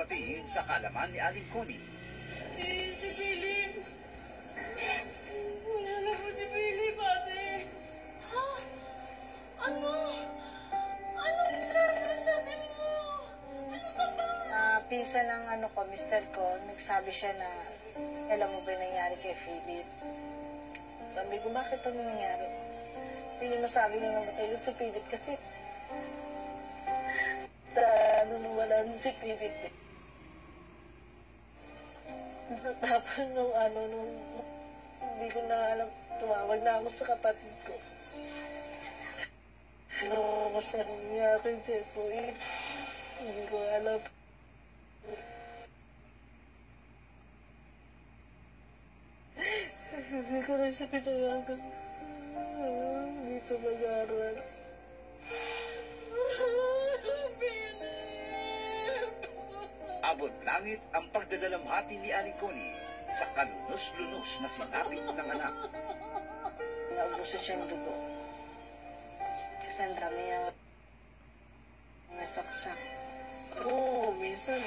nakarating sa kalaman ni Aling Connie. Si Philip! Wala na po si Philip, ate! Ha? Ano? Anong sasasabi mo? Ano ka ba? Pinsan ng mister ko, nagsabi siya na, alam mo ba yung nangyari kay Philip? Sabi ko, bakit ano nangyari? Hindi mo sabi mo namatay na si Philip kasi nung wala na si Philip. Tapos nung hindi ko na alam, tumawag na ako sa kapatid ko. Ano ko siya nangyari, Jeffoy? Hindi ko alam. Hindi ko na siya pinayagan. Dito mag-aaral. Abot langit ang pagdadalamhati ni Aling Connie sa kalunos-lunos na sinapit ng anak. Naubusan siyang dugo. Kasi ang dami niyang nasaksak. Oo, minsan